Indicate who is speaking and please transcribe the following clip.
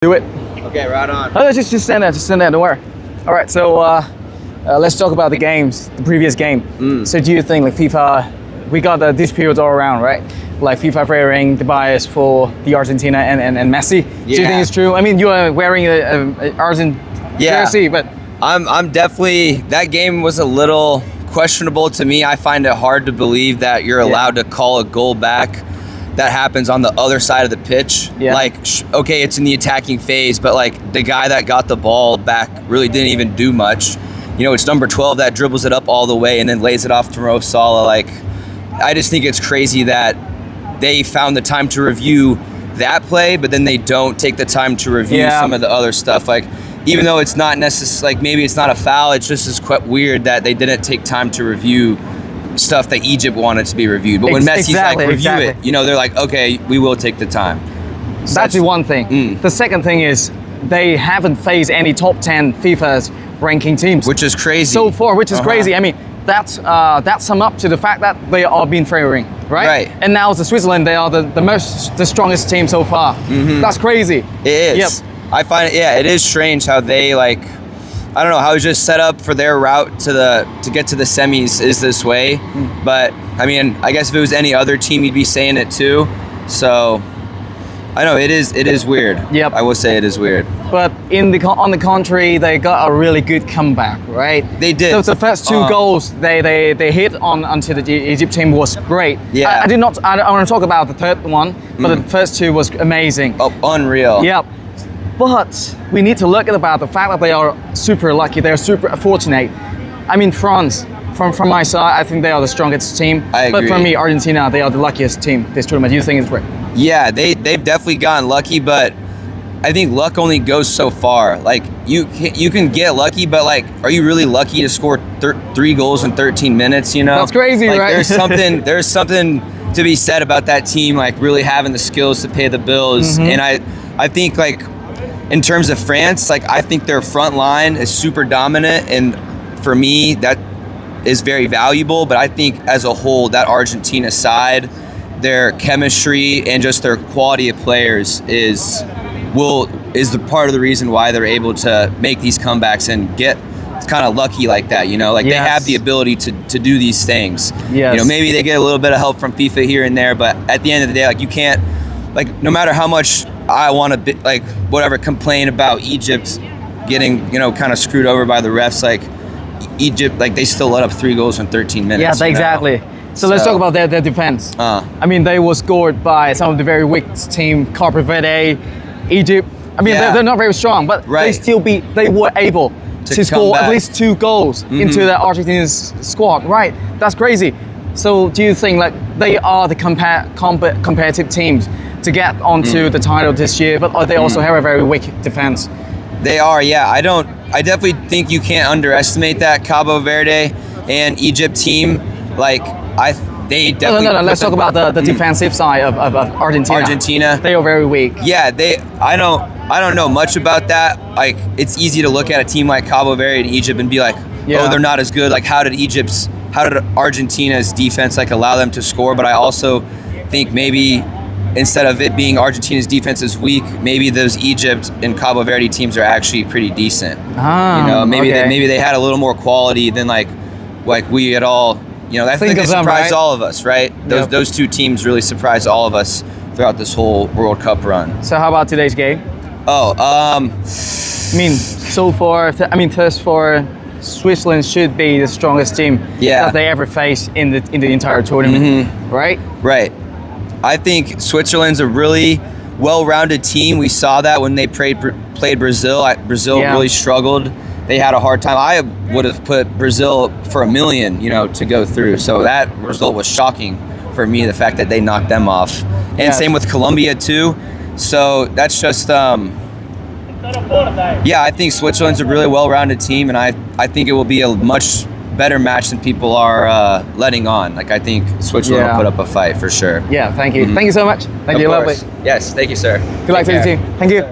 Speaker 1: Do it.
Speaker 2: Okay, right on.
Speaker 1: Oh, just stand there. Just stand there. Don't worry. All right. So let's talk about the games, the previous game. So do you think like FIFA, we got the disputes all around, right? Like FIFA favoring the bias for the Argentina and Messi.
Speaker 2: Yeah.
Speaker 1: Do you think it's true? I mean, you are wearing a Argent jersey, but
Speaker 2: I'm definitely, that game was a little questionable to me. I find it hard to believe that you're allowed to call a goal back that happens on the other side of the pitch.
Speaker 1: Yeah.
Speaker 2: Like, okay, it's in the attacking phase, but like the guy that got the ball back really didn't even do much. You know, it's number 12 that dribbles it up all the way and then lays it off to Mo Salah. Like, I just think it's crazy that they found the time to review that play, but then they don't take the time to review some of the other stuff. Like, even though it's not necessary, like maybe it's not a foul, it's just as quite weird that they didn't take time to review stuff that Egypt wanted to be reviewed. But when Messi's review it, you know, they're like, okay, we will take the time. So
Speaker 1: that's the one thing. The second thing is they haven't faced any top 10 FIFA's ranking teams.
Speaker 2: Which is crazy.
Speaker 1: So far, which is crazy. I mean, that's sum up to the fact that they are being favoring, right?
Speaker 2: Right.
Speaker 1: And now it's Switzerland, they are the strongest team so far. That's crazy.
Speaker 2: It is.
Speaker 1: Yep.
Speaker 2: I find it is strange how they like, I don't know, how it's just set up for their route to get to the semis is this way. But I mean, I guess if it was any other team, you'd be saying it too. So I know it is weird.
Speaker 1: Yep.
Speaker 2: I will say it is weird.
Speaker 1: But on the contrary, they got a really good comeback, right?
Speaker 2: They did.
Speaker 1: So the first two goals they hit onto the Egypt team was great.
Speaker 2: Yeah.
Speaker 1: I want to talk about the third one, but the first two was amazing.
Speaker 2: Oh, unreal.
Speaker 1: Yep. But we need to look at about the fact that they are super lucky. They're super fortunate. I mean, France, from my side, I think they are the strongest team.
Speaker 2: I agree.
Speaker 1: But for me, Argentina, they are the luckiest team this tournament. Do you think it's right?
Speaker 2: Yeah, they've definitely gotten lucky, but I think luck only goes so far. Like you can get lucky, but like, are you really lucky to score 3 goals in 13 minutes? You know,
Speaker 1: that's crazy,
Speaker 2: like,
Speaker 1: right?
Speaker 2: There's something to be said about that team, like really having the skills to pay the bills. And I think like in terms of France, like I think their front line is super dominant, and for me that is very valuable. But I think as a whole, that Argentina side, their chemistry and just their quality of players is the part of the reason why they're able to make these comebacks and get kind of lucky like that, you know, like they have the ability to do these things. You know, maybe they get a little bit of help from FIFA here and there, but at the end of the day, like you can't, like no matter how much I want to like whatever complain about Egypt getting, you know, kind of screwed over by the refs, like Egypt, like they still let up 3 goals in 13 minutes.
Speaker 1: Yeah, exactly. So let's talk about their defense. I mean, they were scored by some of the very weak team, Cape Verde, Egypt. I mean, they're not very strong, but they were able to score at least 2 goals into the Argentina's squad, right? That's crazy. So do you think like they are the competitive teams to get onto the title this year, but they also have a very weak defense?
Speaker 2: They are, yeah. I definitely think you can't underestimate that Cabo Verde and Egypt team. Like they definitely.
Speaker 1: No. Let's talk about the defensive side of Argentina.
Speaker 2: Argentina.
Speaker 1: They are very weak.
Speaker 2: Yeah, I don't know much about that. Like it's easy to look at a team like Cabo Verde and Egypt and be like, oh, they're not as good. Like how did Argentina's defense like allow them to score? But I also think maybe instead of it being Argentina's defense is weak, maybe those Egypt and Cabo Verde teams are actually pretty decent. You know, maybe they had a little more quality than like we had all. You know, I think they surprised all of us, right? Those two teams really surprised all of us throughout this whole World Cup run.
Speaker 1: So how about today's game? I mean, so far, first for Switzerland should be the strongest team that they ever faced in the entire tournament, right? Right.
Speaker 2: I think Switzerland's a really well-rounded team. We saw that when they played Brazil. Brazil really struggled. They had a hard time. I would have put Brazil for $1 million, you know, to go through. So that result was shocking for me, the fact that they knocked them off. And same with Colombia too. So that's just, I think Switzerland's a really well-rounded team, and I think it will be a much better match than people are letting on. Like I think Switzerland will put up a fight for sure.
Speaker 1: Yeah, thank you. Thank you so much. Thank you, lovely.
Speaker 2: Yes, thank you, sir.
Speaker 1: Good luck to the team. Thank you.